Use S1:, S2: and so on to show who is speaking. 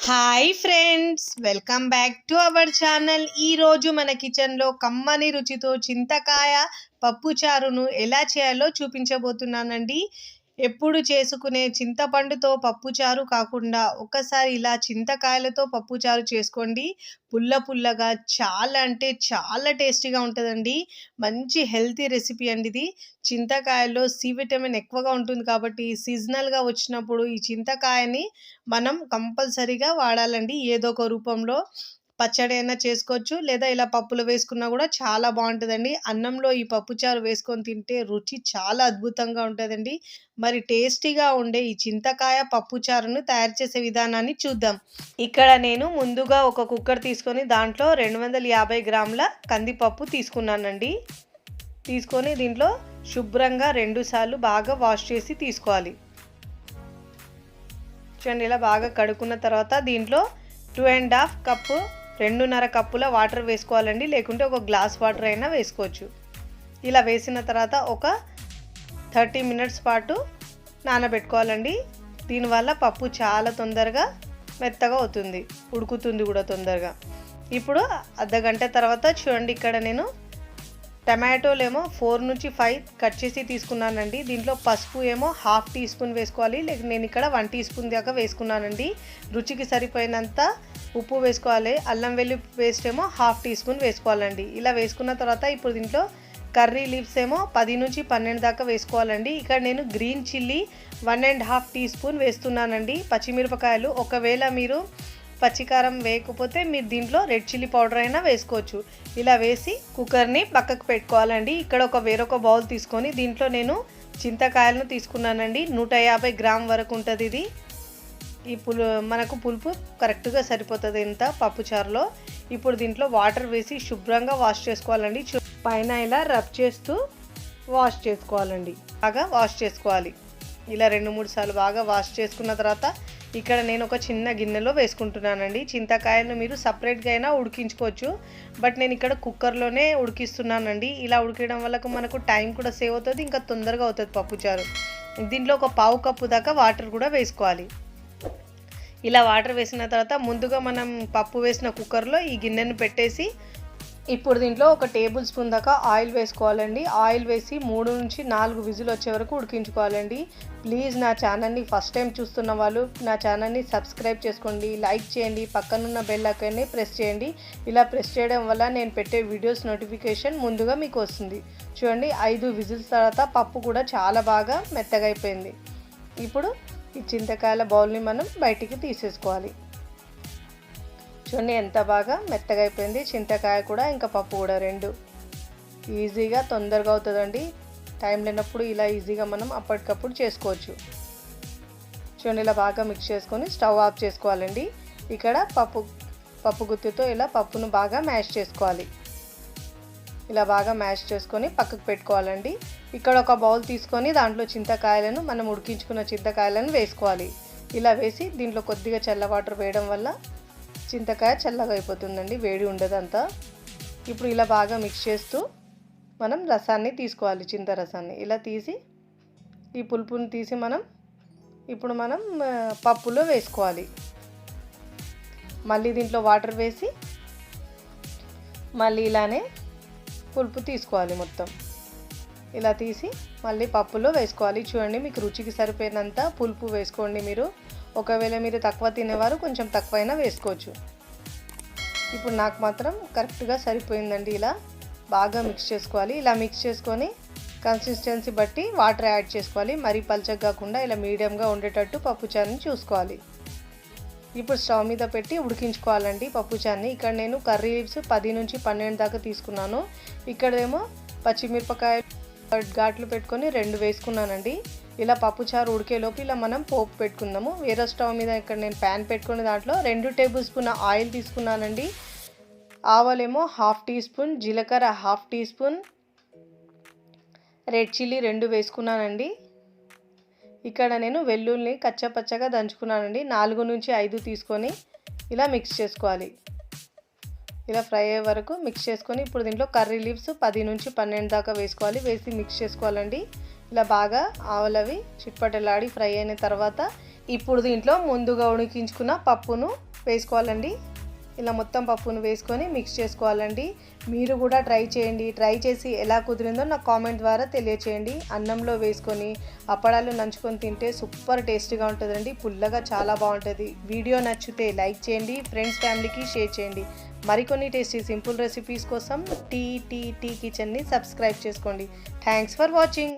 S1: Hi friends, welcome back to our channel. ఈరోజు మన కిచెన్లో కమ్మని రుచితో చింతకాయ పప్పుచారును ఎలా చేయాలో చూపించబోతున్నానండి. ఎప్పుడు చేసుకునే చింతపండుతో పప్పుచారు కాకుండా ఒకసారి ఇలా చింతకాయలతో పప్పుచారు చేసుకోండి. పుల్ల పుల్లగా చాలా అంటే చాలా టేస్టీగా ఉంటుందండి. మంచి హెల్తీ రెసిపీ అండి ఇది. చింతకాయలో సి విటమిన్ ఎక్కువగా ఉంటుంది కాబట్టి సీజనల్గా వచ్చినప్పుడు ఈ చింతకాయని మనం కంపల్సరీగా వాడాలండి. ఏదో ఒక రూపంలో పచ్చడి అయినా చేసుకోవచ్చు, లేదా ఇలా పప్పులో వేసుకున్నా కూడా చాలా బాగుంటుందండి. అన్నంలో ఈ పప్పుచారు వేసుకొని తింటే రుచి చాలా అద్భుతంగా ఉంటుందండి. మరి టేస్టీగా ఉండే ఈ చింతకాయ పప్పుచారును తయారు చేసే విధానాన్ని చూద్దాం. ఇక్కడ నేను ముందుగా ఒక కుక్కర్ తీసుకొని దాంట్లో 250 గ్రాముల కందిపప్పు తీసుకున్నానండి. తీసుకొని దీంట్లో శుభ్రంగా 2 సార్లు బాగా వాష్ చేసి తీసుకోవాలి. చూడండి, ఇలా బాగా కడుక్కున్న తర్వాత దీంట్లో 2.5 కప్పు 2.5 కప్పుల వాటర్ వేసుకోవాలండి, లేకుంటే ఒక గ్లాస్ వాటర్ అయినా వేసుకోవచ్చు. ఇలా వేసిన తర్వాత ఒక 30 మినిట్స్ పాటు నానబెట్టుకోవాలండి. దీనివల్ల పప్పు చాలా తొందరగా మెత్తగా అవుతుంది, ఉడుకుతుంది కూడా తొందరగా. ఇప్పుడు అర్ధగంట తర్వాత చూడండి, ఇక్కడ నేను టమాటోలు ఏమో 4 నుంచి 5 కట్ చేసి తీసుకున్నానండి. దీంట్లో పసుపు ఏమో 1/2 టీ స్పూన్ వేసుకోవాలి, లేక నేను ఇక్కడ 1 టీ స్పూన్ దాకా వేసుకున్నానండి. రుచికి సరిపోయినంత ఉప్పు వేసుకోవాలి. అల్లం వెల్లుల్లి పేస్ట్ ఏమో 1/2 టీ స్పూన్ వేసుకోవాలండి. ఇలా వేసుకున్న తర్వాత ఇప్పుడు దీంట్లో కర్రీ లీవ్స్ ఏమో 10 నుంచి 12 దాకా వేసుకోవాలండి. ఇక్కడ నేను గ్రీన్ చిల్లీ 1.5 టీ స్పూన్ వేస్తున్నానండి. పచ్చిమిరపకాయలు, ఒకవేళ మీరు పచ్చికారం వేయకపోతే మీరు దీంట్లో రెడ్ చిల్లీ పౌడర్ అయినా వేసుకోవచ్చు. ఇలా వేసి కుక్కర్ని పక్కకు పెట్టుకోవాలండి. ఇక్కడ వేరొక బౌల్ తీసుకొని దీంట్లో నేను చింతకాయలను తీసుకున్నానండి. 150 గ్రామ్ వరకు ఉంటుంది ఇది. ఈ మనకు పులుపు కరెక్ట్గా సరిపోతుంది ఇంత పప్పుచారులో. ఇప్పుడు దీంట్లో వాటర్ వేసి శుభ్రంగా వాష్ చేసుకోవాలండి. పైన ఇలా రబ్ చేస్తూ వాష్ చేసుకోవాలండి. బాగా వాష్ చేసుకోవాలి. ఇలా 2-3 సార్లు బాగా వాష్ చేసుకున్న తర్వాత ఇక్కడ నేను ఒక చిన్న గిన్నెలో వేసుకుంటున్నానండి. చింతకాయలను మీరు సపరేట్గా అయినా ఉడికించుకోవచ్చు, బట్ నేను ఇక్కడ కుక్కర్లోనే ఉడికిస్తున్నానండి. ఇలా ఉడికడం వల్ల మనకు టైం కూడా సేవ్ అవుతుంది, ఇంకా తొందరగా అవుతుంది పప్పుచారు. దీంట్లో ఒక 1/4 కప్పు దాకా వాటర్ కూడా వేసుకోవాలి. ఇలా వాటర్ వేసిన తర్వాత ముందుగా మనం పప్పు వేసిన కుక్కర్లో ఈ గిన్నెను పెట్టేసి ఇప్పుడు దీంట్లో ఒక టేబుల్ స్పూన్ దాకా ఆయిల్ వేసుకోవాలండి. ఆయిల్ వేసి 3 నుంచి 4 విజిల్ వచ్చే వరకు ఉడికించుకోవాలండి. ప్లీజ్ నా ఛానల్ని ఫస్ట్ టైం చూస్తున్న వాళ్ళు నా ఛానల్ని సబ్స్క్రైబ్ చేసుకోండి, లైక్ చేయండి, పక్కనున్న బెల్ ఐకాన్ని ప్రెస్ చేయండి. ఇలా ప్రెస్ చేయడం వల్ల నేను పెట్టే వీడియోస్ నోటిఫికేషన్ ముందుగా మీకు వస్తుంది. చూడండి, 5 విజిల్స్ తర్వాత పప్పు కూడా చాలా బాగా మెత్తగా అయిపోయింది. ఇప్పుడు ఈ చింతకాయల బౌల్ని మనం బయటికి తీసేసుకోవాలి. చూడండి ఎంత బాగా మెత్తగా అయిపోయింది. చింతకాయ కూడా ఇంకా పప్పు కూడా 2 ఈజీగా తొందరగా అవుతుందండి. టైం లేనప్పుడు ఇలా ఈజీగా మనం అప్పటికప్పుడు చేసుకోవచ్చు. చూడండి, ఇలా బాగా మిక్స్ చేసుకొని స్టవ్ ఆఫ్ చేసుకోవాలండి. ఇక్కడ పప్పు గుత్తితో ఇలా పప్పును బాగా మ్యాష్ చేసుకోవాలి. ఇలా బాగా మ్యాష్ చేసుకొని పక్కకు పెట్టుకోవాలండి. ఇక్కడ ఒక బౌల్ తీసుకొని దాంట్లో చింతకాయలను, మనం ఉడికించుకున్న చింతకాయలను వేసుకోవాలి. ఇలా వేసి దీంట్లో కొద్దిగా చల్ల వాటర్ వేయడం వల్ల చింతకాయ చల్లగా అయిపోతుందండి, వేడి ఉండదంతా. ఇప్పుడు ఇలా బాగా మిక్స్ చేస్తూ మనం రసాన్ని తీసుకోవాలి. చింత రసాన్ని ఇలా తీసి ఈ పులుపుని తీసి ఇప్పుడు మనం పప్పులో వేసుకోవాలి. మళ్ళీ దీంట్లో వాటర్ వేసి మళ్ళీ ఇలానే పులుపు తీసుకోవాలి. మొత్తం ఇలా తీసి మళ్ళీ పప్పులో వేసుకోవాలి. చూడండి, మీకు రుచికి సరిపోయినంత పులుపు వేసుకోండి. మీరు ఒకవేళ మీరు తక్కువ తినేవారు కొంచెం తక్కువైనా వేసుకోవచ్చు. ఇప్పుడు నాకు మాత్రం కరెక్ట్గా సరిపోయిందండి. ఇలా బాగా మిక్స్ చేసుకోవాలి. ఇలా మిక్స్ చేసుకొని కన్సిస్టెన్సీ బట్టి వాటర్ యాడ్ చేసుకోవాలి. మరీ పల్చగా కాకుండా ఇలా మీడియంగా ఉండేటట్టు పప్పుచారుని చూసుకోవాలి. ఇప్పుడు స్టవ్ మీద పెట్టి ఉడికించుకోవాలండి పప్పుచారుని. ఇక్కడ నేను కర్రీ లీవ్స్ 10 నుంచి 12 దాకా తీసుకున్నాను. ఇక్కడేమో పచ్చిమిరపకాయ ఘాట్లు పెట్టుకొని 2 వేసుకున్నానండి. ఇలా పప్పుచారు ఉడికేలోపు ఇలా మనం పోపు పెట్టుకుందాము. వేరే స్టవ్ మీద ఇక్కడ నేను ప్యాన్ పెట్టుకుని దాంట్లో 2 టేబుల్ స్పూన్ ఆయిల్ తీసుకున్నానండి. ఆవాలేమో 1/2 టీ స్పూన్, జీలకర్ర 1/2 టీ స్పూన్, రెడ్ చిల్లీ 2 వేసుకున్నానండి. ఇక్కడ నేను వెల్లుల్లిని కచ్చపచ్చగా దంచుకున్నానండి. 4 నుంచి 5 తీసుకొని ఇలా మిక్స్ చేసుకోవాలి. ఇలా ఫ్రై అయ్యే వరకు మిక్స్ చేసుకొని ఇప్పుడు దీంట్లో కర్రీ లీవ్స్ 10 నుంచి 12 దాకా వేసుకోవాలి. వేసి మిక్స్ చేసుకోవాలండి. ఇలా బాగా ఆవలవి చిట్పటలాడి ఫ్రై అయిన తర్వాత ఇప్పుడు దీంట్లో ముందుగా ఉడికించుకున్న పప్పును వేసుకోవాలండి. ఇలా మొత్తం పప్పును వేసుకొని మిక్స్ చేసుకోవాలండి. మీరు కూడా ట్రై చేయండి. ట్రై చేసి ఎలా కుదిరిందో నాకు కామెంట్ ద్వారా తెలియచేయండి. అన్నంలో వేసుకొని అప్పడాలు నంచుకొని తింటే సూపర్ టేస్టీగా ఉంటుందండి. పుల్లగా చాలా బాగుంటుంది. వీడియో నచ్చితే లైక్ చేయండి, ఫ్రెండ్స్ ఫ్యామిలీకి షేర్ చేయండి. మరికొన్ని టేస్టీ సింపుల్ రెసిపీస్ కోసం టీ కిచెన్ని సబ్స్క్రైబ్ చేసుకోండి. Thanks for watching.